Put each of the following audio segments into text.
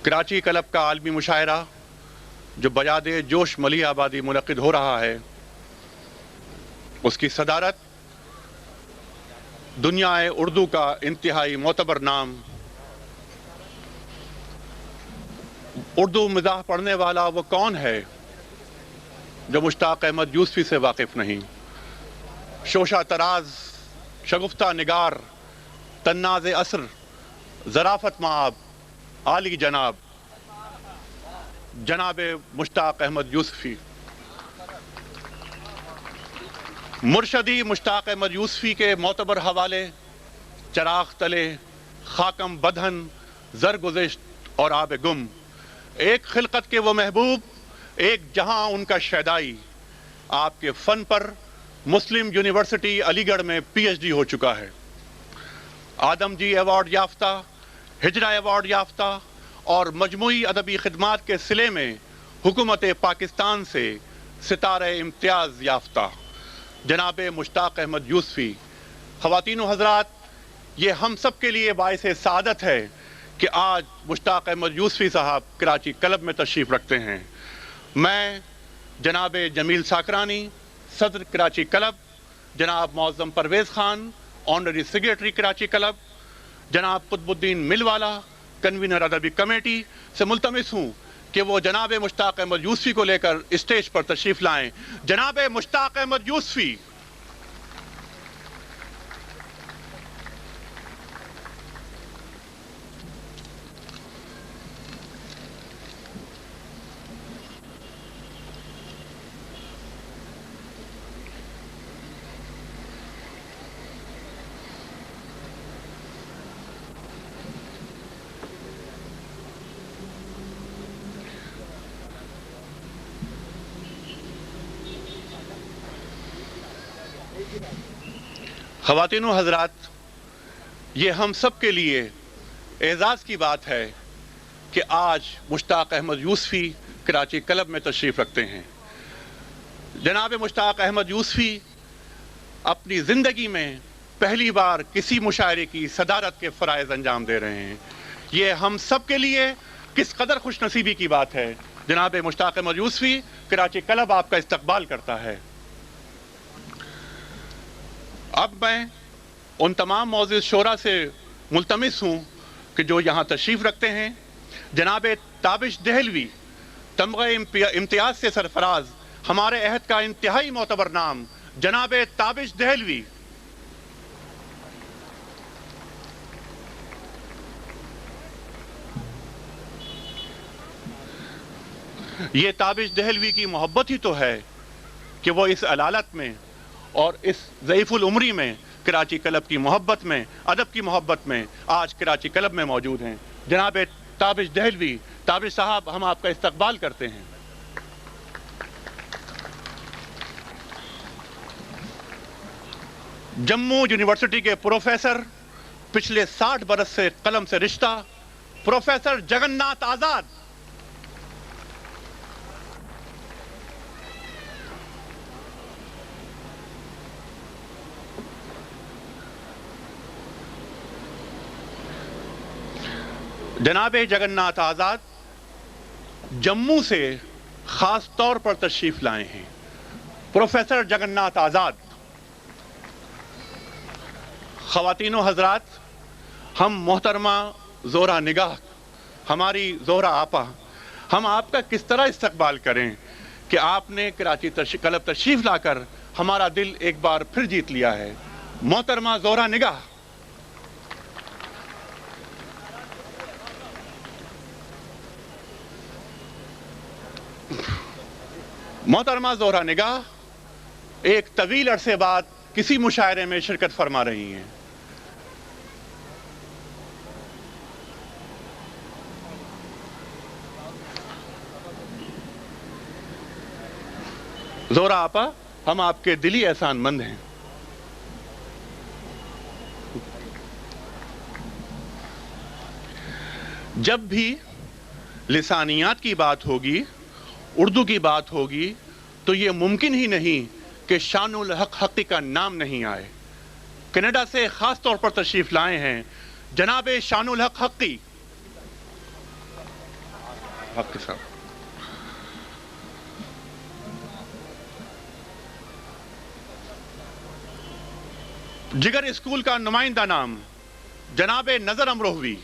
Karachi club کا عالمی مشاعرہ جو بجاد جوش ملی آبادی منعقد ہو رہا ہے، اس کی صدارت دنیا اردو کا انتہائی معتبر نام، اردو مزاح پڑھنے والا وہ کون ہے جو مشتاق احمد یوسفی سے واقف نہیں؟ شوشہ طراز، شگفتہ نگار، طناز عصر، ظرافت مآب، عالی جناب جناب مشتاق احمد یوسفی۔ مرشدی مشتاق احمد یوسفی کے معتبر حوالے چراغ تلے، خاکم بدہن، زرگزشت اور آب گم، ایک خلقت کے وہ محبوب، ایک جہاں ان کا شیدائی۔ آپ کے فن پر مسلم یونیورسٹی علی گڑھ میں پی ایچ ڈی ہو چکا ہے، آدم جی ایوارڈ یافتہ، ہجرا ایوارڈ یافتہ اور مجموعی ادبی خدمات کے صلے میں حکومت پاکستان سے ستارہ امتیاز یافتہ جناب مشتاق احمد یوسفی۔ خواتین و حضرات، یہ ہم سب کے لیے باعث سعادت ہے کہ آج مشتاق احمد یوسفی صاحب کراچی کلب میں تشریف رکھتے ہیں۔ میں جناب جمیل ساکرانی، صدر کراچی کلب، جناب Moazzam Pervez Khan, honorary secretary Karachi club, جناب قطب الدین مل والا، کنوینر ادبی کمیٹی سے ملتمس ہوں کہ وہ جناب مشتاق احمد یوسفی کو لے کر اسٹیج پر تشریف لائیں۔ جناب مشتاق احمد یوسفی۔ خواتین و حضرات، یہ ہم سب کے لیے اعزاز کی بات ہے کہ آج مشتاق احمد یوسفی کراچی کلب میں تشریف رکھتے ہیں۔ جناب مشتاق احمد یوسفی اپنی زندگی میں پہلی بار کسی مشاعرے کی صدارت کے فرائض انجام دے رہے ہیں۔ یہ ہم سب کے لیے کس قدر خوش نصیبی کی بات ہے۔ جناب مشتاق احمد یوسفی، کراچی کلب آپ کا استقبال کرتا ہے۔ اب میں ان تمام معزز شعراء سے ملتمس ہوں کہ جو یہاں تشریف رکھتے ہیں، جناب تابش دہلوی، تمغہ امتیاز سے سرفراز، ہمارے عہد کا انتہائی معتبر نام جناب تابش دہلوی۔ یہ تابش دہلوی کی محبت ہی تو ہے کہ وہ اس علالت میں اور اس ضعیف العمری میں کراچی کلب کی محبت میں، ادب کی محبت میں آج کراچی کلب میں موجود ہیں۔ جناب تابش دہلوی، تابش صاحب، ہم آپ کا استقبال کرتے ہیں۔ جموں یونیورسٹی کے پروفیسر، پچھلے 60 برس سے قلم سے رشتہ، پروفیسر جگن ناتھ آزاد۔ جناب جگن ناتھ آزاد جموں سے خاص طور پر تشریف لائے ہیں۔ پروفیسر جگن ناتھ آزاد۔ خواتین و حضرات، ہم محترمہ زہرہ نگاہ، ہماری زہرہ آپا، ہم آپ کا کس طرح استقبال کریں کہ آپ نے کراچی کلب تشریف لا کر ہمارا دل ایک بار پھر جیت لیا ہے۔ محترمہ زہرہ نگاہ۔ محترمہ زہرہ نگاہ ایک طویل عرصے بعد کسی مشاعرے میں شرکت فرما رہی ہیں۔ زہرہ آپا، ہم آپ کے دلی احسان مند ہیں۔ جب بھی لسانیات کی بات ہوگی، اردو کی بات ہوگی، تو یہ ممکن ہی نہیں کہ شان الحق حقی کا نام نہیں آئے۔ کینیڈا سے خاص طور پر تشریف لائے ہیں جناب شان الحق حقی صاحب۔ جگر اسکول کا نمائندہ نام جناب نظر امروہوی۔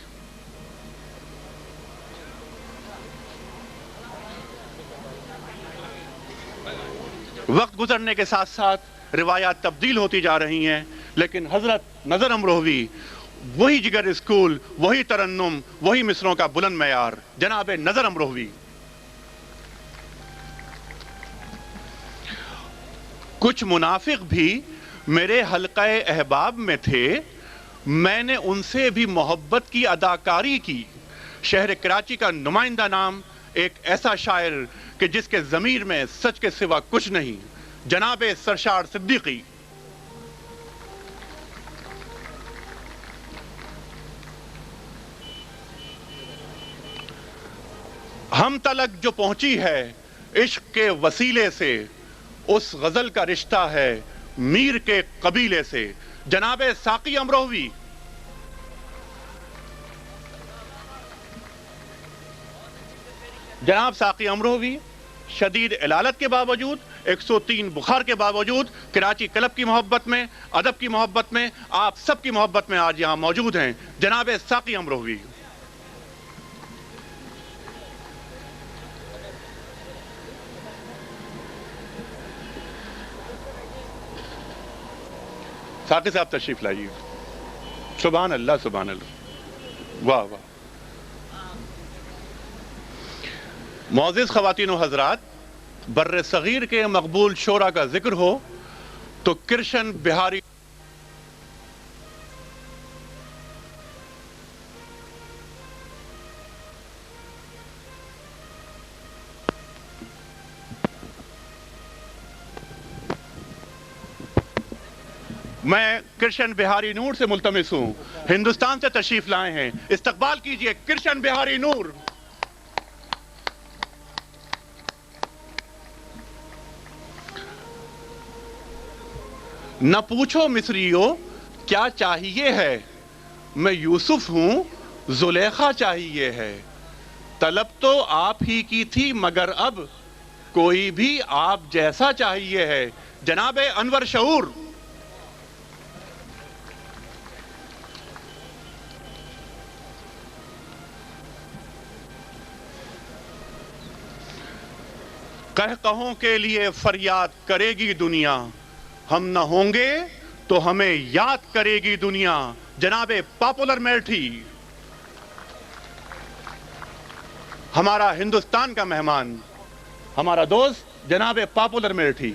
وقت گزرنے کے ساتھ ساتھ روایات تبدیل ہوتی جا رہی ہیں، لیکن حضرت نظر امروہوی وہی جگر اسکول، وہی ترنم، وہی مصروں کا بلند معیار، جناب نظر امروہوی۔ کچھ منافق بھی میرے حلقہ احباب میں تھے، میں نے ان سے بھی محبت کی اداکاری کی۔ شہر کراچی کا نمائندہ نام ایک ایسا شاعر کہ جس کے ضمیر میں سچ کے سوا کچھ نہیں، جناب سرشار صدیقی۔ ہم تلک جو پہنچی ہے عشق کے وسیلے سے، اس غزل کا رشتہ ہے میر کے قبیلے سے، جناب ساقی امروہوی۔ جناب ساقی امروہوی شدید علالت کے باوجود، 103 بخار کے باوجود، کراچی کلب کی محبت میں، ادب کی محبت میں، آپ سب کی محبت میں آج یہاں موجود ہیں، جناب ساقی امروہوی۔ ساقی صاحب تشریف لائیے۔ سبحان اللہ، سبحان اللہ، واہ واہ۔ معزز خواتین و حضرات، بر صغیر کے مقبول شعراء کا ذکر ہو تو کرشن بہاری میں کرشن بہاری نور سے ملتمس ہوں، ہندوستان سے تشریف لائے ہیں، استقبال کیجئے کرشن بہاری نور۔ نہ پوچھو مصریو کیا چاہیے ہے، میں یوسف ہوں زلیخا چاہیے ہے، طلب تو آپ ہی کی تھی مگر اب کوئی بھی آپ جیسا چاہیے ہے، جناب انور شعور۔ کہوں کے لیے فریاد کرے گی دنیا، ہم نہ ہوں گے تو ہمیں یاد کرے گی دنیا، جناب پاپولر میرٹھی۔ ہمارا ہندوستان کا مہمان، ہمارا دوست جناب پاپولر میرٹھی۔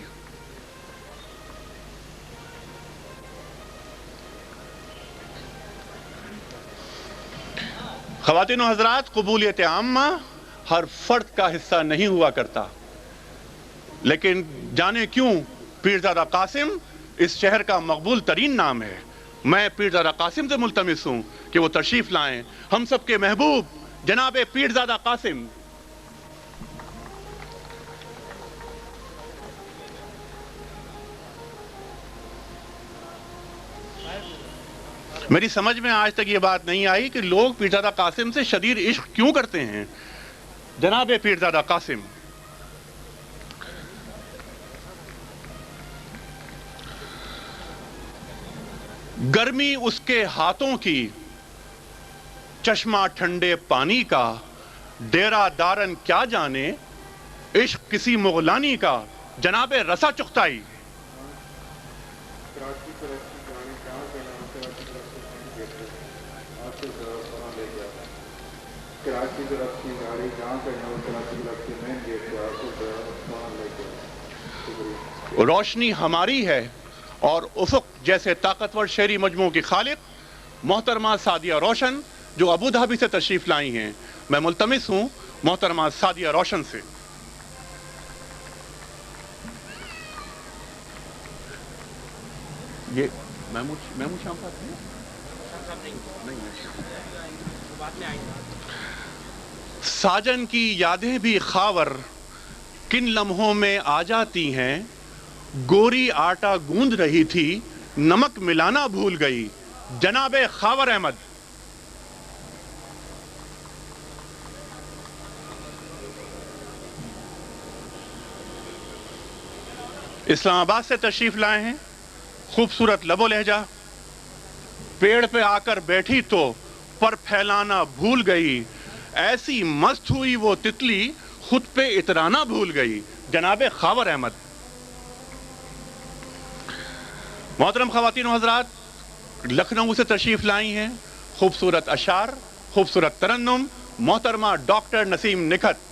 خواتین و حضرات، قبولیت عامہ ہر فرد کا حصہ نہیں ہوا کرتا، لیکن جانے کیوں پیرزادہ قاسم اس شہر کا مقبول ترین نام ہے۔ میں پیرزادہ قاسم سے ملتمس ہوں کہ وہ تشریف لائیں، ہم سب کے محبوب جناب پیرزادہ قاسم۔ میری سمجھ میں آج تک یہ بات نہیں آئی کہ لوگ پیرزادہ قاسم سے شدید عشق کیوں کرتے ہیں، جناب پیرزادہ قاسم۔ گرمی اس کے ہاتھوں کی، چشمہ ٹھنڈے پانی کا، ڈیرہ دارن کیا جانے عشق کسی مغلانی کا، جناب رسا چغتائی۔ روشنی ہماری ہے اور افق جیسے طاقتور شعری مجموعوں کی خالق محترمہ سعدیہ روشن جو ابو دھابی سے تشریف لائی ہیں، میں ملتمس ہوں محترمہ سعدیہ روشن سے۔ یہ محمود شام صاحب ہیں؟ ساجن کی یادیں بھی خاور کن لمحوں میں آ جاتی ہیں، گوری آٹا گوندھ رہی تھی نمک ملانا بھول گئی، جناب خاور احمد۔ اسلام آباد سے تشریف لائے ہیں، خوبصورت لب و لہجہ، پیڑ پہ آ کر بیٹھی تو پر پھیلانا بھول گئی، ایسی مست ہوئی وہ تتلی خود پہ اترانا بھول گئی، جناب خاور احمد۔ محترم خواتین و حضرات، لکھنؤ سے تشریف لائی ہیں، خوبصورت اشعار، خوبصورت ترنم، محترمہ ڈاکٹر نسیم نکھت۔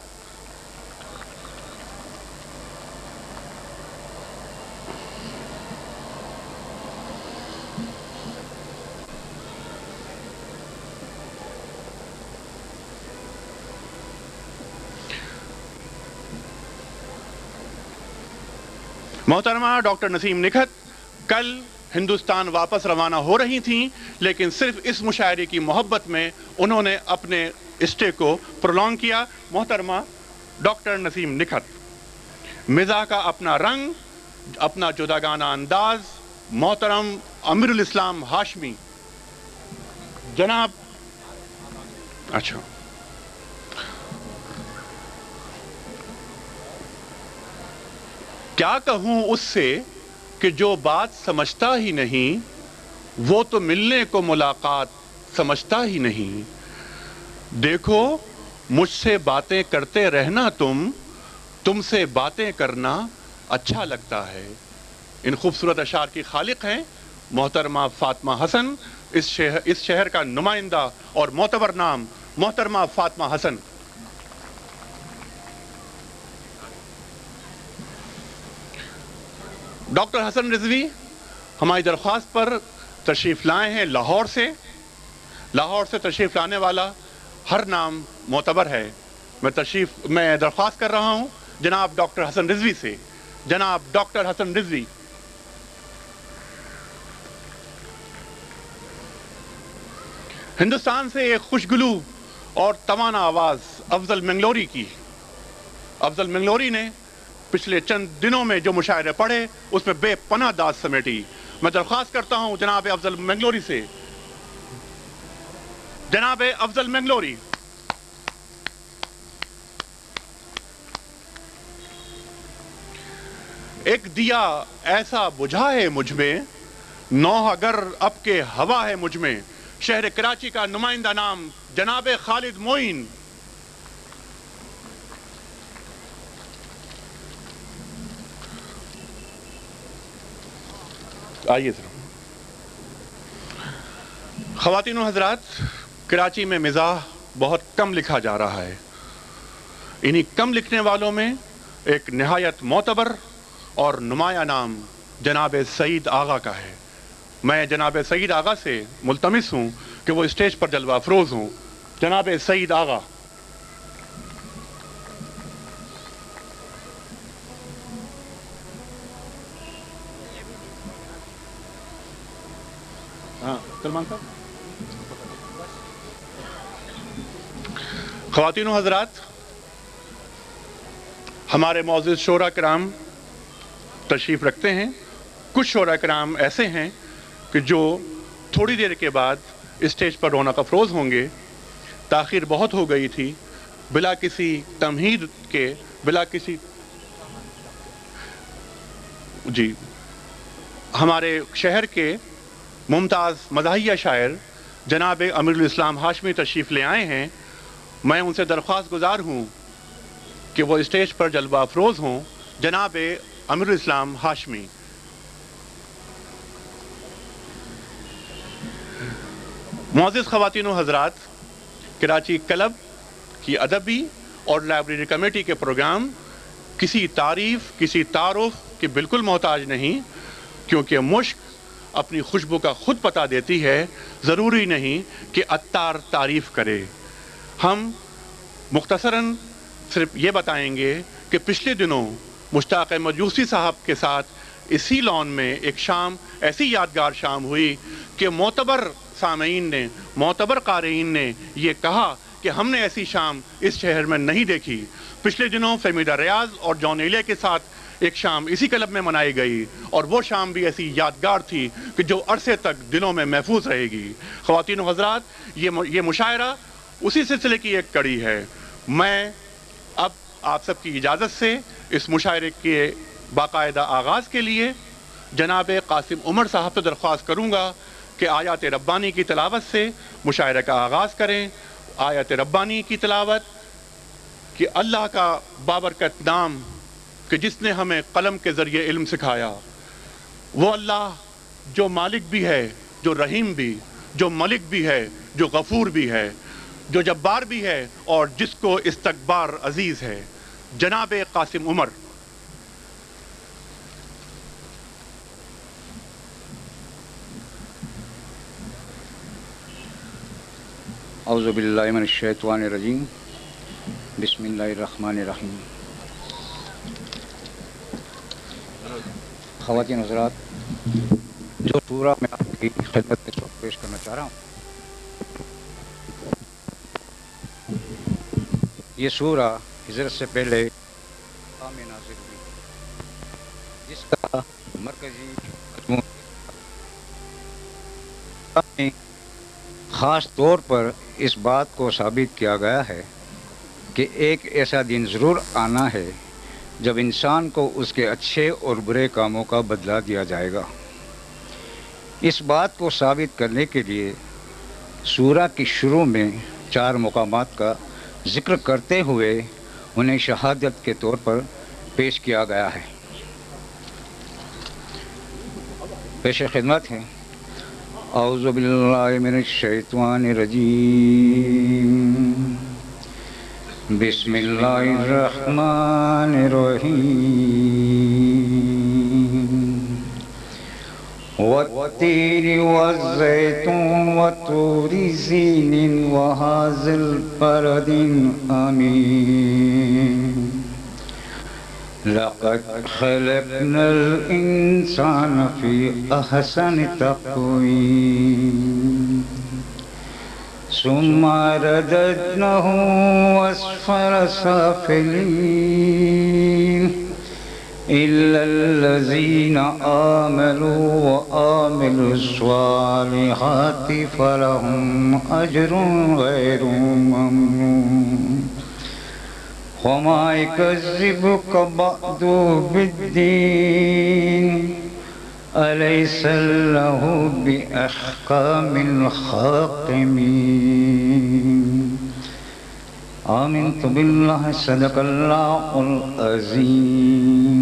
محترمہ ڈاکٹر نسیم نکھت کل ہندوستان واپس روانہ ہو رہی تھیں، لیکن صرف اس مشاعرے کی محبت میں انہوں نے اپنے اسٹے کو پرولونگ کیا۔ محترمہ ڈاکٹر نسیم نکھت، مزاح کا اپنا رنگ، اپنا جداگانہ انداز، محترم امیر الاسلام ہاشمی جناب۔ اچھا، کیا کہوں اس سے کہ جو بات سمجھتا ہی نہیں، وہ تو ملنے کو ملاقات سمجھتا ہی نہیں۔ دیکھو مجھ سے باتیں کرتے رہنا، تم سے باتیں کرنا اچھا لگتا ہے۔ ان خوبصورت اشعار کی خالق ہیں محترمہ فاطمہ حسن، اس شہر کا نمائندہ اور معتبر نام محترمہ فاطمہ حسن۔ ڈاکٹر حسن رضوی ہماری درخواست پر تشریف لائے ہیں لاہور سے۔ لاہور سے تشریف لانے والا ہر نام معتبر ہے۔ میں درخواست کر رہا ہوں جناب ڈاکٹر حسن رضوی سے، جناب ڈاکٹر حسن رضوی۔ ہندوستان سے ایک خوشگلو اور توانا آواز افضل منگلوری کی۔ افضل منگلوری نے پچھلے چند دنوں میں جو مشاعرے پڑھے اس میں بے پناہ داد سمیٹی۔ میں درخواست کرتا ہوں جناب افضل منگلوری سے، جناب افضل منگلوری۔ ایک دیا ایسا بجھا ہے مجھ میں، نوح اگر اب کے ہوا ہے مجھ میں، شہر کراچی کا نمائندہ نام جناب خالد معین۔ آئیے سر۔ خواتین و حضرات، کراچی میں مزاح بہت کم لکھا جا رہا ہے۔ انہی کم لکھنے والوں میں ایک نہایت معتبر اور نمایاں نام جناب سعید آغا کا ہے۔ میں جناب سعید آغا سے ملتمس ہوں کہ وہ اسٹیج پر جلوہ افروز ہوں۔ جناب سعید آغا۔ خواتین و حضرات، ہمارے معزز شعراء کرام تشریف رکھتے ہیں۔ کچھ شعراء کرام ایسے ہیں کہ جو تھوڑی دیر کے بعد اسٹیج پر رونق افروز ہوں گے۔ تاخیر بہت ہو گئی تھی، بلا کسی تمہید کے، بلا کسی ہمارے شہر کے ممتاز مزاحیہ شاعر جناب امیر الاسلام ہاشمی تشریف لے آئے ہیں۔ میں ان سے درخواست گزار ہوں کہ وہ اسٹیج پر جلوہ افروز ہوں۔ جناب امیر الاسلام ہاشمی۔ معزز خواتین و حضرات، کراچی کلب کی ادبی اور لائبریری کمیٹی کے پروگرام کسی تعریف، کسی تعارف کے بالکل محتاج نہیں، کیونکہ مشک اپنی خوشبو کا خود پتہ دیتی ہے، ضروری نہیں کہ عطار تعریف کرے۔ ہم مختصراً صرف یہ بتائیں گے کہ پچھلے دنوں مشتاق احمد یوسفی صاحب کے ساتھ اسی لان میں ایک شام، ایسی یادگار شام ہوئی کہ معتبر سامعین نے، معتبر قارئین نے یہ کہا کہ ہم نے ایسی شام اس شہر میں نہیں دیکھی۔ پچھلے دنوں فہمیدہ ریاض اور جان ایلیا کے ساتھ ایک شام اسی کلب میں منائی گئی، اور وہ شام بھی ایسی یادگار تھی کہ جو عرصے تک دلوں میں محفوظ رہے گی۔ خواتین و حضرات، یہ مشاعرہ اسی سلسلے کی ایک کڑی ہے۔ میں اب آپ سب کی اجازت سے اس مشاعرے کے باقاعدہ آغاز کے لیے جناب قاسم عمر صاحب سے درخواست کروں گا کہ آیات ربانی کی تلاوت سے مشاعرے کا آغاز کریں۔ آیات ربانی کی تلاوت کہ اللہ کا بابرکت نام کہ جس نے ہمیں قلم کے ذریعے علم سکھایا، وہ اللہ جو مالک بھی ہے، جو رحیم بھی، جو ملک بھی ہے، جو غفور بھی ہے، جو جبار بھی ہے، اور جس کو استکبار عزیز ہے، جناب قاسم عمر۔ اعوذ باللہ من الشیطان الرجیم، بسم اللہ الرحمن الرحیم۔ خواتین حضرات، جو سورہ میں آپ کی خدمت میں پیش کرنا چاہ رہا ہوں، یہ سورہ ہجرت سے پہلے میں نازل ہوئی، جس کا مرکزی مضمون خاص طور پر اس بات کو ثابت کیا گیا ہے کہ ایک ایسا دن ضرور آنا ہے جب انسان کو اس کے اچھے اور برے کاموں کا بدلہ دیا جائے گا۔ اس بات کو ثابت کرنے کے لیے سورہ کی شروع میں 4 مقامات کا ذکر کرتے ہوئے انہیں شہادت کے طور پر پیش کیا گیا ہے۔ پیش خدمت ہے اعوذ باللہ من الشیطان الرجیم، بسم اللہ الرحمن الرحیم۔ والتین والزیتون وطور سینین وہذا البلد الامین، لقد خلقنا الانسان فی احسن تقویم، ثم رددناه اسفل سافلين إلا الذين آمنوا وعملوا الصالحات فلهم أجر غير ممنون، وما يكذبك بعد بالدين، أليس له بأحكام الحاكمين۔ آمنت باللہ صدق اللہ العظیم۔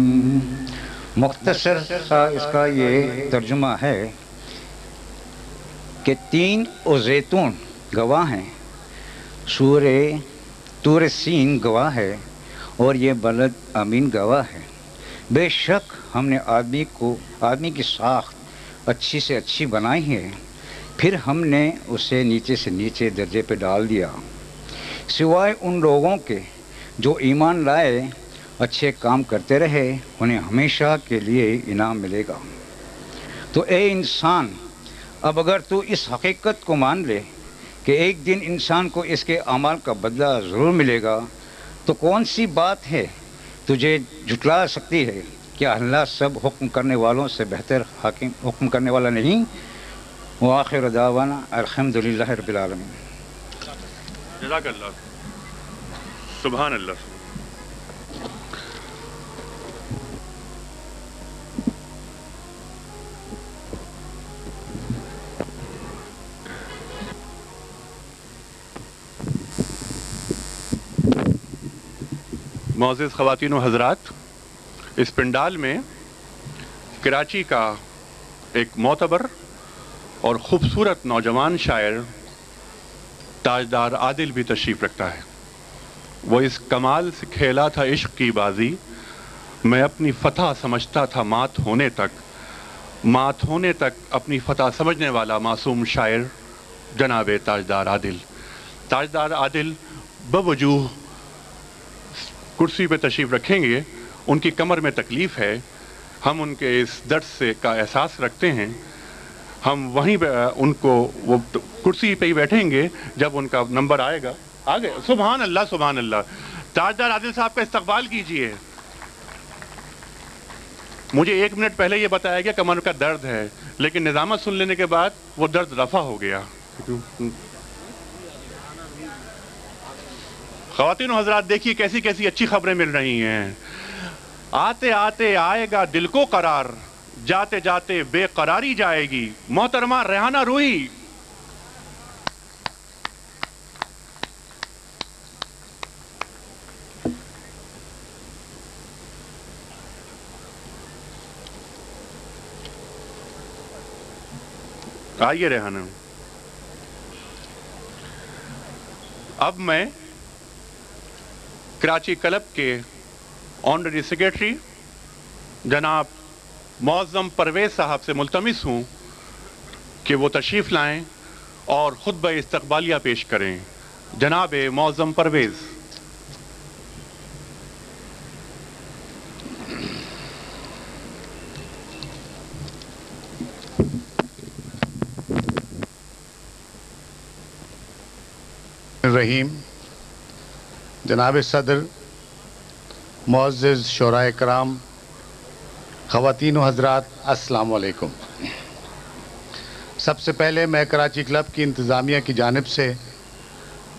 مختصر سا اس کا یہ ترجمہ ہے کہ تین و زیتون گواہ ہیں، سورہ طور سین گواہ ہے، اور یہ بلد امین گواہ ہے۔ بے شک ہم نے آدمی کی ساخت اچھی سے اچھی بنائی ہے، پھر ہم نے اسے نیچے سے نیچے درجے پہ ڈال دیا، سوائے ان لوگوں کے جو ایمان لائے، اچھے کام کرتے رہے، انہیں ہمیشہ کے لیے انعام ملے گا۔ تو اے انسان، اب اگر تو اس حقیقت کو مان لے کہ ایک دن انسان کو اس کے اعمال کا بدلہ ضرور ملے گا، تو کون سی بات ہے تجھے جھٹلا سکتی ہے؟ کیا اللہ سب حکم کرنے والوں سے بہتر حکم کرنے والا نہیں؟ وآخر دعوانا الحمدللہ رب العالمین۔ جزاک اللہ، سبحان اللہ۔ معزز خواتین و حضرات، اس پنڈال میں کراچی کا ایک معتبر اور خوبصورت نوجوان شاعر تاجدار عادل بھی تشریف رکھتا ہے۔ وہ اس کمال سے کھیلا تھا عشق کی بازی، میں اپنی فتح سمجھتا تھا مات ہونے تک اپنی فتح سمجھنے والا معصوم شاعر جناب تاجدار عادل۔ تاجدار عادل بوجوہ کرسی پہ تشریف رکھیں گے، ان کی کمر میں تکلیف ہے، ہم ان کے اس درد کا احساس رکھتے ہیں، ہم وہیں پہ ان کو وہ کرسی پہ ہی بیٹھیں گے، جب ان کا نمبر آئے گا آگے سبحان اللہ سبحان اللہ. تاجدار عادل صاحب کا استقبال کیجئے. مجھے 1 منٹ پہلے یہ بتایا گیا کمر کا درد ہے، لیکن نظامت سن لینے کے بعد وہ درد رفع ہو گیا. خواتین و حضرات دیکھیے کیسی کیسی اچھی خبریں مل رہی ہیں. آتے آتے آئے گا دل کو قرار، جاتے جاتے بے قراری جائے گی. محترمہ ریحانہ روحی. آئیے ریحانہ. اب میں کراچی کلب کے آنرری سیکریٹری جناب معظم پرویز صاحب سے ملتمس ہوں کہ وہ تشریف لائیں اور خطبہ استقبالیہ پیش کریں. جناب معظم پرویز. رحیم. جناب صدر، معزز شورائے کرام، خواتین و حضرات، السلام علیکم. سب سے پہلے میں کراچی کلب کی انتظامیہ کی جانب سے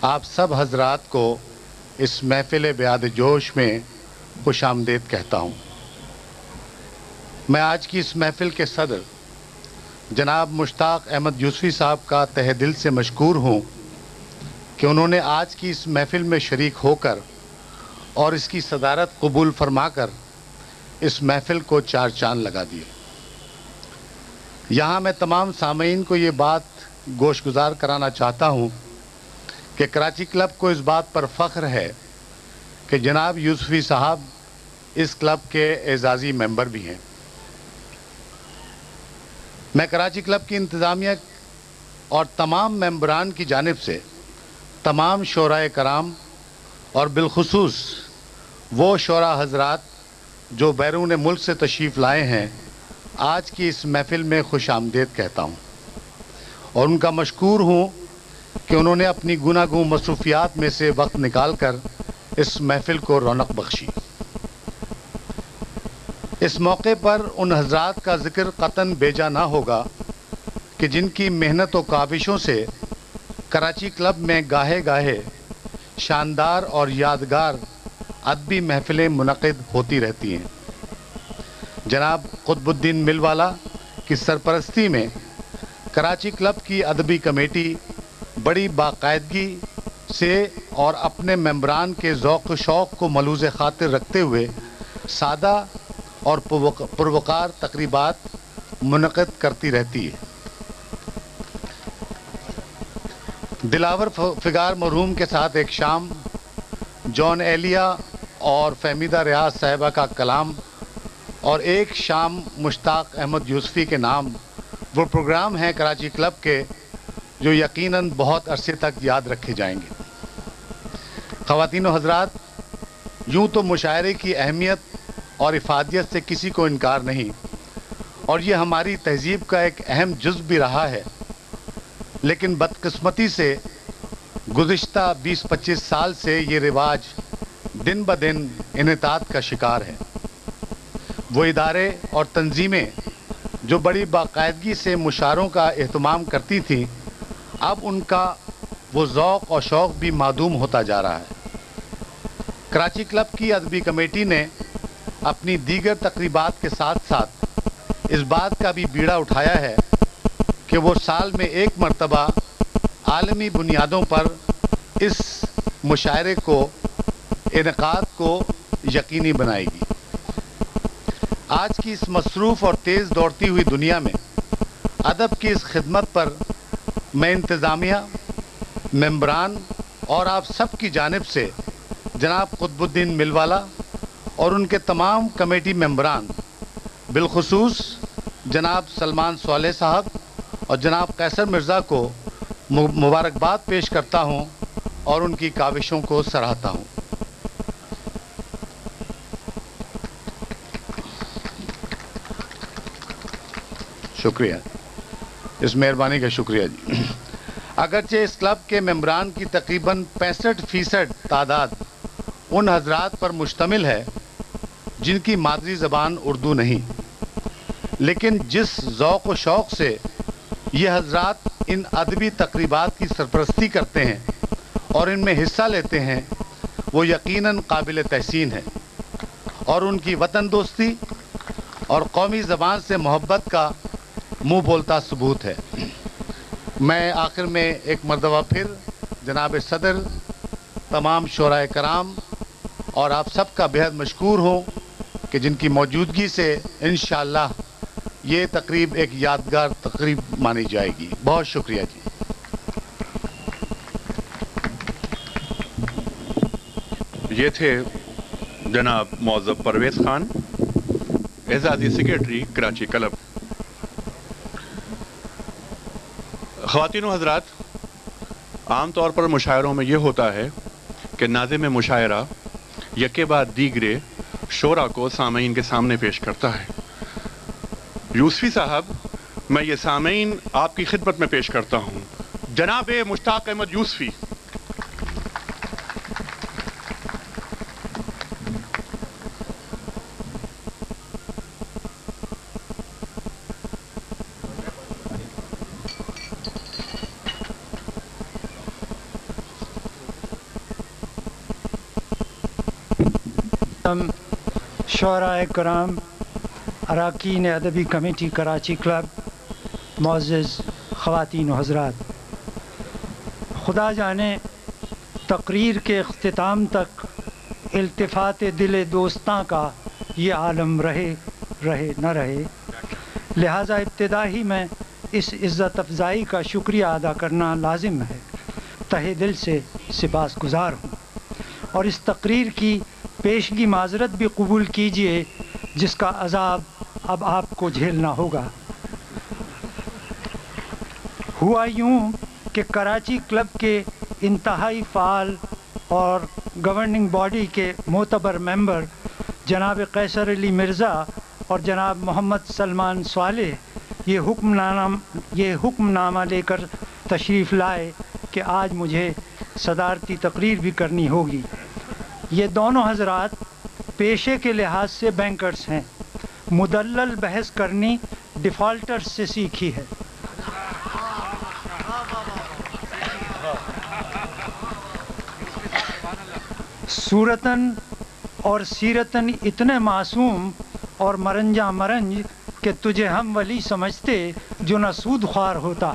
آپ سب حضرات کو اس محفل بیاد جوش میں خوش آمدید کہتا ہوں. میں آج کی اس محفل کے صدر جناب مشتاق احمد یوسفی صاحب کا تہ دل سے مشکور ہوں کہ انہوں نے آج کی اس محفل میں شریک ہو کر اور اس کی صدارت قبول فرما کر اس محفل کو 4 چاند لگا دیے. یہاں میں تمام سامعین کو یہ بات گوشگزار کرانا چاہتا ہوں کہ کراچی کلب کو اس بات پر فخر ہے کہ جناب یوسفی صاحب اس کلب کے اعزازی ممبر بھی ہیں. میں کراچی کلب کی انتظامیہ اور تمام ممبران کی جانب سے تمام شورائے کرام اور بالخصوص وہ شورا حضرات جو بیرون ملک سے تشریف لائے ہیں آج کی اس محفل میں خوش آمدید کہتا ہوں اور ان کا مشکور ہوں کہ انہوں نے اپنی گوناگوں مصروفیات میں سے وقت نکال کر اس محفل کو رونق بخشی. اس موقع پر ان حضرات کا ذکر قطعاً بیجا نہ ہوگا کہ جن کی محنت و کاوشوں سے کراچی کلب میں گاہے گاہے شاندار اور یادگار ادبی محفلیں منعقد ہوتی رہتی ہیں. جناب قطب الدین مل والا کی سرپرستی میں کراچی کلب کی ادبی کمیٹی بڑی باقاعدگی سے اور اپنے ممبران کے ذوق و شوق کو ملحوظ خاطر رکھتے ہوئے سادہ اور پروقار تقریبات منعقد کرتی رہتی ہے. دلاور فگار مرحوم کے ساتھ ایک شام، جان ایلیا اور فہمیدہ ریاض صاحبہ کا کلام اور ایک شام مشتاق احمد یوسفی کے نام، وہ پروگرام ہیں کراچی کلب کے جو یقیناً بہت عرصے تک یاد رکھے جائیں گے. خواتین و حضرات، یوں تو مشاعرے کی اہمیت اور افادیت سے کسی کو انکار نہیں اور یہ ہماری تہذیب کا ایک اہم جزو بھی رہا ہے، لیکن بدقسمتی سے گزشتہ 20-25 سال سے یہ رواج دن بدن انحطاط کا شکار ہے. وہ ادارے اور تنظیمیں جو بڑی باقاعدگی سے مشاعروں کا اہتمام کرتی تھیں اب ان کا وہ ذوق اور شوق بھی معدوم ہوتا جا رہا ہے. کراچی کلب کی ادبی کمیٹی نے اپنی دیگر تقریبات کے ساتھ ساتھ اس بات کا بھی بیڑا اٹھایا ہے کہ وہ سال میں ایک مرتبہ عالمی بنیادوں پر اس مشاعرے کو انعقاد کو یقینی بنائے گی. آج کی اس مصروف اور تیز دوڑتی ہوئی دنیا میں ادب کی اس خدمت پر میں انتظامیہ، ممبران اور آپ سب کی جانب سے جناب قطب الدین مل والا اور ان کے تمام کمیٹی ممبران، بالخصوص جناب سلمان صالح صاحب اور جناب قیصر مرزا کو مبارکباد پیش کرتا ہوں اور ان کی کاوشوں کو سراہتا ہوں. شکریہ، اس مہربانی کا شکریہ جی. اگرچہ اس کلب کے ممبران کی تقریباً 65% تعداد ان حضرات پر مشتمل ہے جن کی مادری زبان اردو نہیں، لیکن جس ذوق و شوق سے یہ حضرات ان ادبی تقریبات کی سرپرستی کرتے ہیں اور ان میں حصہ لیتے ہیں وہ یقیناً قابل تحسین ہے اور ان کی وطن دوستی اور قومی زبان سے محبت کا منہ بولتا ثبوت ہے۔ میں آخر میں ایک مرتبہ پھر جناب صدر، تمام شورائے کرام اور آپ سب کا بہت مشکور ہوں کہ جن کی موجودگی سے انشاءاللہ یہ تقریب ایک یادگار تقریب مانی جائے گی۔ بہت شکریہ جی۔ یہ تھے جناب معزز پرویز خان، اعزازی سیکریٹری کراچی کلب۔ خواتین و حضرات، عام طور پر مشاعروں میں یہ ہوتا ہے کہ ناظم مشاعرہ یکے بعد دیگرے شعراء کو سامعین کے سامنے پیش کرتا ہے۔ یوسفی صاحب، میں یہ سامعین آپ کی خدمت میں پیش کرتا ہوں، جناب مشتاق احمد یوسفی۔ شعراء کرام، اراکین ادبی کمیٹی کراچی کلب، معزز خواتین و حضرات، خدا جانے تقریر کے اختتام تک التفات دل دوستاں کا یہ عالم رہے نہ رہے، لہٰذا ابتدا ہی میں اس عزت افزائی کا شکریہ ادا کرنا لازم ہے۔ تہہ دل سے سپاس گزار ہوں، اور اس تقریر کی پیشگی معذرت بھی قبول کیجیے جس کا عذاب اب آپ کو جھیلنا ہوگا۔ ہوا یوں کہ کراچی کلب کے انتہائی فعال اور گورننگ باڈی کے معتبر ممبر جناب قیصر علی مرزا اور جناب محمد سلمان صالح یہ حکم نامہ لے کر تشریف لائے کہ آج مجھے صدارتی تقریر بھی کرنی ہوگی۔ یہ دونوں حضرات پیشے کے لحاظ سے بینکرز ہیں، مدلل بحث کرنی ڈیفالٹرز سے سیکھی ہے۔ صورتاً اور سیرتاً اتنے معصوم اور مرنجا مرنج کہ تجھے ہم ولی سمجھتے جو نہ سود خوار ہوتا۔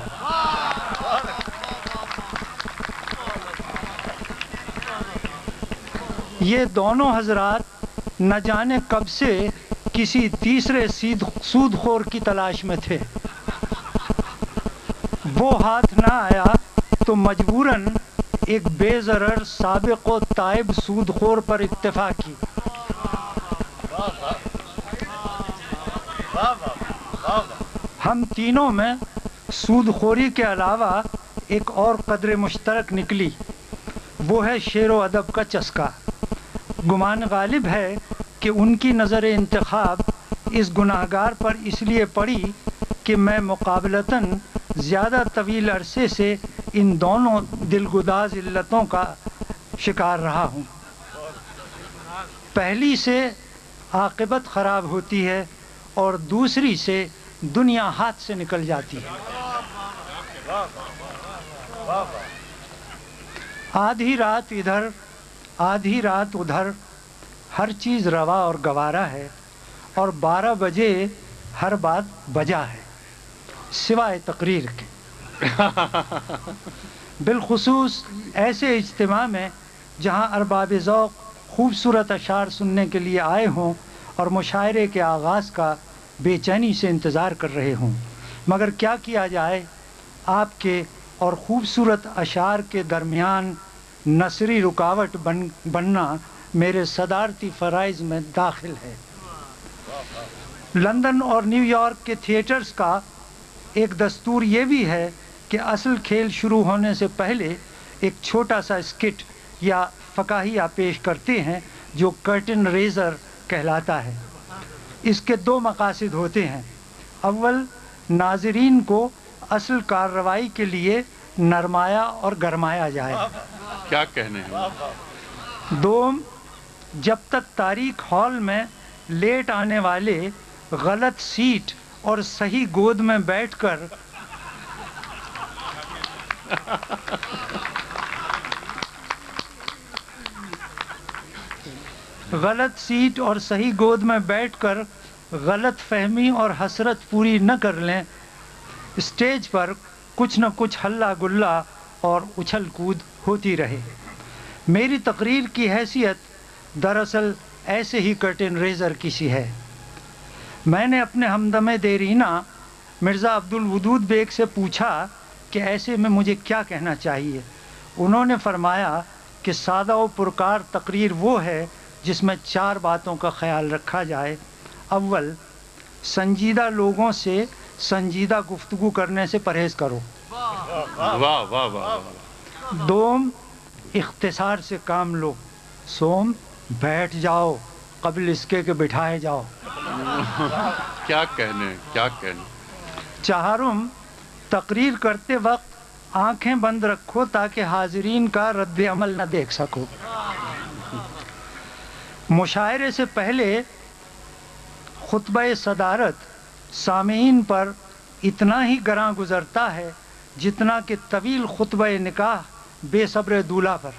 یہ دونوں حضرات نہ جانے کب سے کسی تیسرے سود خور کی تلاش میں تھے، وہ ہاتھ نہ آیا تو مجبوراً ایک بے ضرر سابق و تائب سود خور پر اتفاق کی۔ ہم تینوں میں سود خوری کے علاوہ ایک اور قدر مشترک نکلی، وہ ہے شعر و ادب کا چسکا۔ گمان غالب ہے کہ ان کی نظر انتخاب اس گناہگار پر اس لیے پڑی کہ میں مقابلتاً زیادہ طویل عرصے سے ان دونوں دلگداز علتوں کا شکار رہا ہوں۔ پہلی سے عاقبت خراب ہوتی ہے اور دوسری سے دنیا ہاتھ سے نکل جاتی ہے۔ آدھی رات ادھر آدھی رات ادھر ہر چیز روا اور گوارا ہے، اور 12 بجے ہر بات بجا ہے سوائے تقریر کے۔ بالخصوص ایسے اجتماع میں جہاں ارباب ذوق خوبصورت اشعار سننے کے لیے آئے ہوں اور مشاعرے کے آغاز کا بے چینی سے انتظار کر رہے ہوں، مگر کیا کیا جائے، آپ کے اور خوبصورت اشعار کے درمیان نثری رکاوٹ بننا میرے صدارتی فرائض میں داخل ہے۔ لندن اور نیو یارک کے تھیٹرز کا ایک دستور یہ بھی ہے کہ اصل کھیل شروع ہونے سے پہلے ایک چھوٹا سا اسکٹ یا فکاہیہ پیش کرتے ہیں جو کرٹن ریزر کہلاتا ہے۔ اس کے 2 مقاصد ہوتے ہیں۔ اول، ناظرین کو اصل کارروائی کے لیے نرمایا اور گرمایا جائے۔ کیا کہنے ہیں۔ دوم، جب تک تاریک ہال میں لیٹ آنے والے غلط سیٹ اور صحیح گود میں بیٹھ کر غلط سیٹ اور صحیح گود میں بیٹھ کر غلط فہمی اور حسرت پوری نہ کر لیں، اسٹیج پر کچھ نہ کچھ ہلا گلا اور اچھل کود ہوتی رہے۔ میری تقریر کی حیثیت دراصل ایسے ہی کرٹن ریزر کی سی ہے۔ میں نے اپنے ہمدم دیرینہ مرزا عبدالودود بیگ سے پوچھا کہ ایسے میں مجھے کیا کہنا چاہیے۔ انہوں نے فرمایا کہ سادہ و پرکار تقریر وہ ہے جس میں 4 باتوں کا خیال رکھا جائے۔ اول، سنجیدہ لوگوں سے سنجیدہ گفتگو کرنے سے پرہیز کرو۔ واہ واہ واہ۔ دوم، اختصار سے کام لو۔ سوم، بیٹھ جاؤ قبل اس کے کہ بٹھائے جاؤ۔ کیا کہنے، کیا کہنے۔ چہارم، تقریر کرتے وقت آنکھیں بند رکھو تاکہ حاضرین کا رد عمل نہ دیکھ سکو۔ مشاعرے سے پہلے خطبہ صدارت سامعین پر اتنا ہی گراں گزرتا ہے جتنا کہ طویل خطبہ نکاح بے صبر دولہا پر۔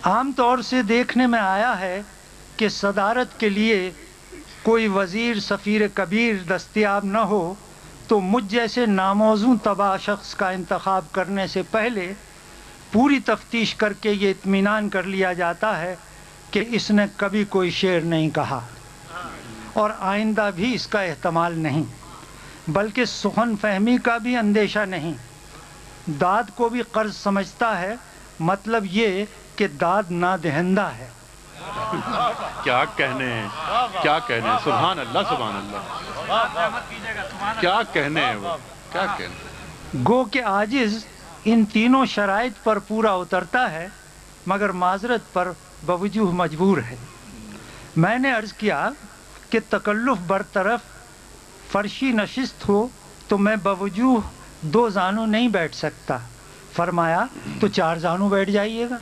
عام طور سے دیکھنے میں آیا ہے کہ صدارت کے لیے کوئی وزیر سفیر کبیر دستیاب نہ ہو تو مجھ جیسے ناموزوں تباہ شخص کا انتخاب کرنے سے پہلے پوری تفتیش کر کے یہ اطمینان کر لیا جاتا ہے کہ اس نے کبھی کوئی شعر نہیں کہا اور آئندہ بھی اس کا احتمال نہیں، بلکہ سخن فہمی کا بھی اندیشہ نہیں۔ داد کو بھی قرض سمجھتا ہے، مطلب یہ کہ داد نادہندہ ہے۔ کیا کہنے ہیں، کیا کہنے ہیں۔ سبحان اللہ، سبحان اللہ۔ کیا کہنے ہیں وہ، کیا کہنے۔ گو کہ عاجز ان تینوں شرائط پر پورا اترتا ہے مگر معذرت پر بوجوہ مجبور ہے۔ میں نے عرض کیا کہ تکلف برطرف فرشی نشست ہو تو میں بوجوہ 2 زانوں نہیں بیٹھ سکتا۔ فرمایا تو 4 زانوں بیٹھ جائیے گا۔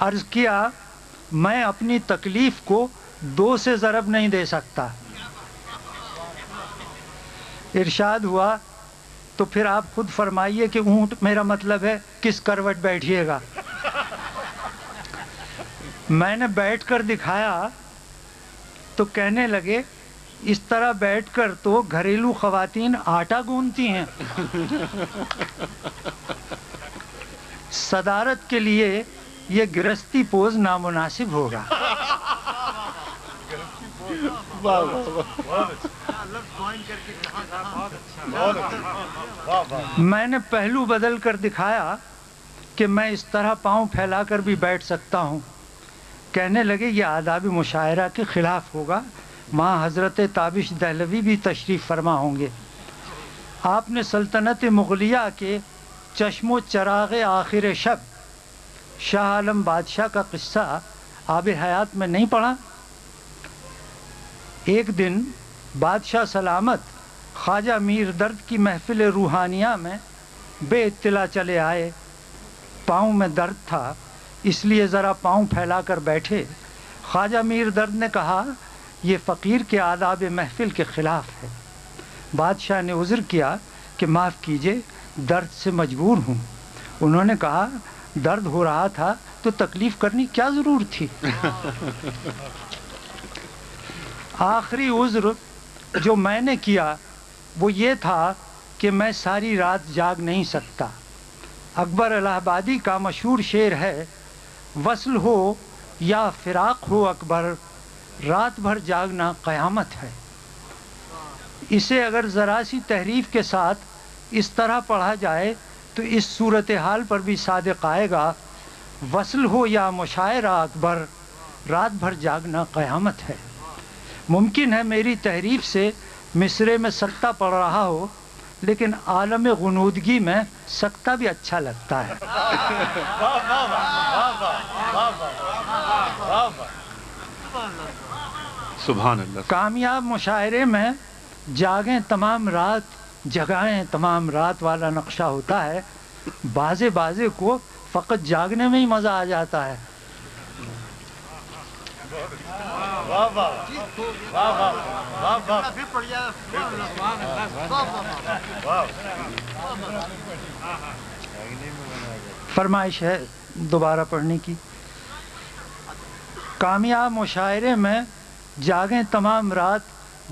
عرض کیا میں اپنی تکلیف کو 2 سے ضرب نہیں دے سکتا۔ ارشاد ہوا تو پھر آپ خود فرمائیے کہ اونٹ میرا مطلب ہے کس کروٹ بیٹھیے گا۔ میں نے بیٹھ کر دکھایا تو کہنے لگے اس طرح بیٹھ کر تو گھریلو خواتین آٹا گوندتی ہیں۔ صدارت کے لیے یہ گرہستی پوز نامناسب ہوگا۔ میں نے پہلو بدل کر دکھایا کہ میں اس طرح پاؤں پھیلا کر بھی بیٹھ سکتا ہوں۔ کہنے لگے یہ آداب مشاعرہ کے خلاف ہوگا، وہاں حضرت تابش دہلوی بھی تشریف فرما ہوں گے۔ آپ نے سلطنت مغلیہ کے چشم و چراغ آخر شب شاہ عالم بادشاہ کا قصہ آب حیات میں نہیں پڑھا؟ ایک دن بادشاہ سلامت خواجہ میر درد کی محفل روحانیہ میں بے اطلاع چلے آئے۔ پاؤں میں درد تھا اس لیے ذرا پاؤں پھیلا کر بیٹھے۔ خواجہ میر درد نے کہا یہ فقیر کے آداب محفل کے خلاف ہے۔ بادشاہ نے عذر کیا کہ معاف کیجئے درد سے مجبور ہوں۔ انہوں نے کہا درد ہو رہا تھا تو تکلیف کرنی کیا ضرور تھی؟ آخری عذر جو میں نے کیا وہ یہ تھا کہ میں ساری رات جاگ نہیں سکتا۔ اکبر الہ آبادی کا مشہور شعر ہے، وصل ہو یا فراق ہو اکبر، رات بھر جاگنا قیامت ہے۔ اسے اگر ذرا سی تحریف کے ساتھ اس طرح پڑھا جائے تو اس صورتحال پر بھی صادق آئے گا، وصل ہو یا مشاعرہ اکبر، رات بھر جاگنا قیامت ہے۔ ممکن ہے میری تحریف سے مصرے میں سکتہ پڑ رہا ہو، لیکن عالم غنودگی میں سکتہ بھی اچھا لگتا ہے۔ سبحان اللہ. کامیاب مشاعرے میں جاگیں تمام رات جگائیں تمام رات والا نقشہ ہوتا ہے. بازے کو فقط جاگنے میں ہی مزہ آ جاتا ہے. فرمائش ہے دوبارہ پڑھنے کی. کامیاب مشاعرے میں جاگیں تمام رات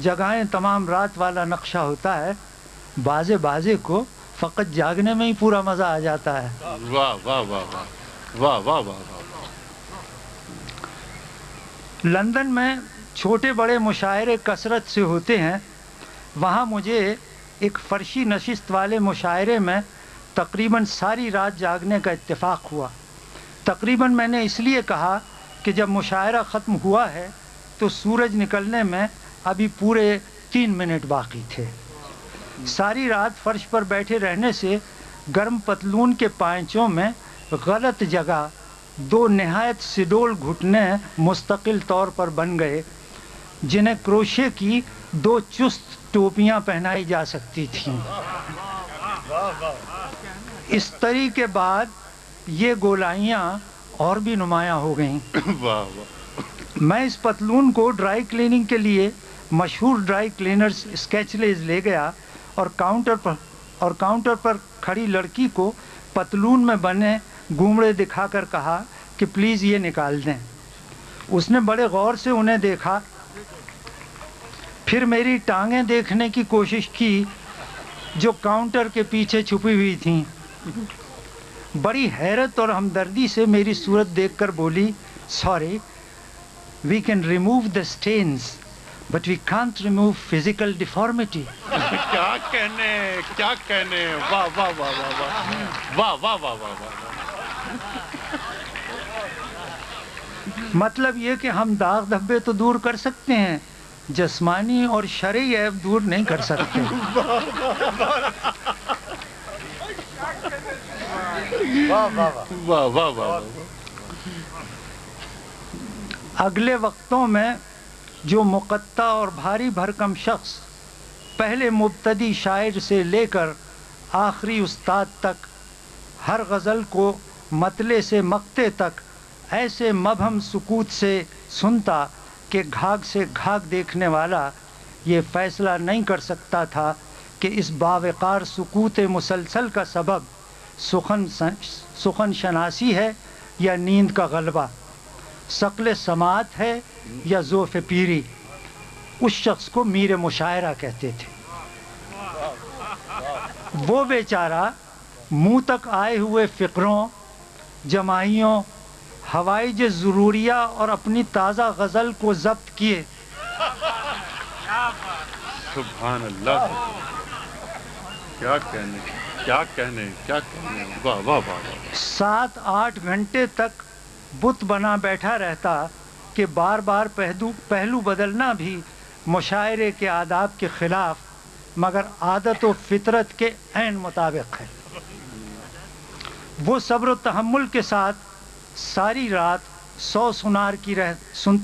جگائیں تمام رات والا نقشہ ہوتا ہے. بازے کو فقط جاگنے میں ہی پورا مزہ آ جاتا ہے. واہ واہ واہ واہ واہ واہ واہ. لندن میں چھوٹے بڑے مشاعرے کثرت سے ہوتے ہیں. وہاں مجھے ایک فرشی نشست والے مشاعرے میں تقریباً ساری رات جاگنے کا اتفاق ہوا. تقریباً میں نے اس لیے کہا کہ جب مشاعرہ ختم ہوا ہے تو سورج نکلنے میں ابھی پورے 3 منٹ باقی تھے. ساری رات فرش پر بیٹھے رہنے سے گرم پتلون کے پائنچوں میں غلط جگہ 2 نہایت سڈول گھٹنے مستقل طور پر بن گئے جنہیں کروشے کی 2 چست ٹوپیاں پہنائی جا سکتی تھیں. استری کے بعد یہ گولائیاں اور بھی نمایاں ہو گئیں. میں اس پتلون کو ڈرائی کلیننگ کے لیے مشہور ڈرائی کلینرز اسکیچلیز لے گیا اور کاؤنٹر پر کھڑی لڑکی کو پتلون میں بنے گھومڑے دکھا کر کہا کہ پلیز یہ نکال دیں. اس نے بڑے غور سے انہیں دیکھا، پھر میری ٹانگیں دیکھنے کی کوشش کی جو کاؤنٹر کے پیچھے چھپی ہوئی تھیں. بڑی حیرت اور ہمدردی سے میری صورت دیکھ کر بولی، sorry we can remove the stains but we can't remove physical deformity. کیا کہنے. واہ واہ واہ واہ واہ واہ واہ واہ. مطلب یہ کہ ہم داغ دھبے تو دور کر سکتے ہیں، جسمانی اور شرعی عیب دور نہیں کر سکتے. اگلے وقتوں میں جو مقطع اور بھاری بھرکم شخص پہلے مبتدی شاعر سے لے کر آخری استاد تک ہر غزل کو مطلع سے مقطع تک ایسے مبہم سکوت سے سنتا کہ گھاگ سے گھاگ دیکھنے والا یہ فیصلہ نہیں کر سکتا تھا کہ اس باوقار سکوت مسلسل کا سبب سخن شناسی ہے یا نیند کا غلبہ، ثقل سماعت ہے یا ذوف پیری، اس شخص کو میر مشاعرہ کہتے تھے. وہ بیچارہ منہ تک آئے ہوئے فقروں، جماعیوں، حوائج ضروریہ اور اپنی تازہ غزل کو ضبط کیے. سبحان اللہ. کیا کہنے. واہ واہ واہ. 7-8 گھنٹے تک بت بنا بیٹھا رہتا کہ بار بار پہلو بدلنا بھی مشاعرے کے آداب کے خلاف مگر عادت و فطرت کے عین مطابق ہے. وہ صبر و تحمل کے ساتھ ساری رات 100 سنار کی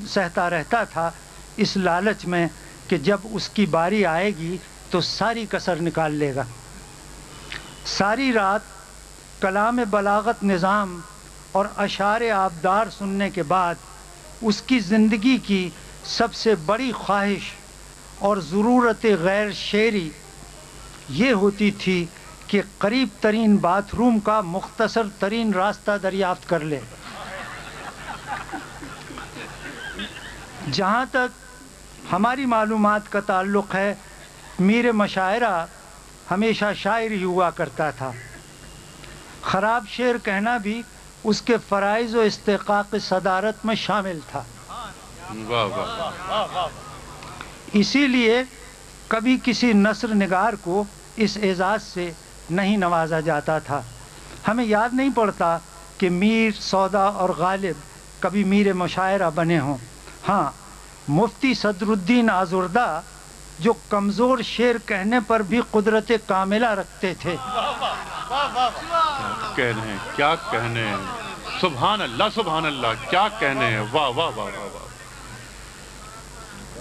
سہتا رہتا تھا، اس لالچ میں کہ جب اس کی باری آئے گی تو ساری کسر نکال لے گا. ساری رات کلام بلاغت نظام اور اشعار آبدار سننے کے بعد اس کی زندگی کی سب سے بڑی خواہش اور ضرورت غیر شعری یہ ہوتی تھی کہ قریب ترین باتھ روم کا مختصر ترین راستہ دریافت کر لے. جہاں تک ہماری معلومات کا تعلق ہے، میر مشاعرہ ہمیشہ شاعر ہی ہوا کرتا تھا. خراب شعر کہنا بھی اس کے فرائض و استحقاق صدارت میں شامل تھا. اسی لیے کبھی کسی نثر نگار کو اس اعزاز سے نہیں نوازا جاتا تھا. ہمیں یاد نہیں پڑتا کہ میر سودا اور غالب کبھی میر مشاعرہ بنے ہوں. ہاں، مفتی صدر الدین آزردہ جو کمزور شعر کہنے پر بھی قدرت کاملہ رکھتے تھے. کیا کہنے. سبحان اللہ. کیا کہنے. واہ واہ واہ واہ.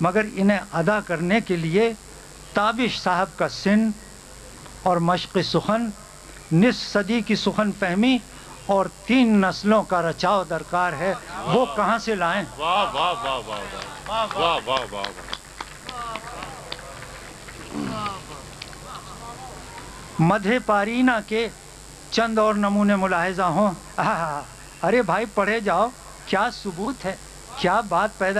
مگر انہیں ادا کرنے کے لیے تابش صاحب کا سن اور مشق سخن، نصف صدی کی سخن فہمی اور 3 نسلوں کا رچاؤ درکار ہے. وہ کہاں سے لائیں؟ واہ واہ واہ واہ واہ واہ واہ واہ. مدح پارینہ کے چند اور نمونے ملاحظہ ہوں. ارے بھائی پڑھے جاؤ، کیا ثبوت ہے، کیا بات پیدا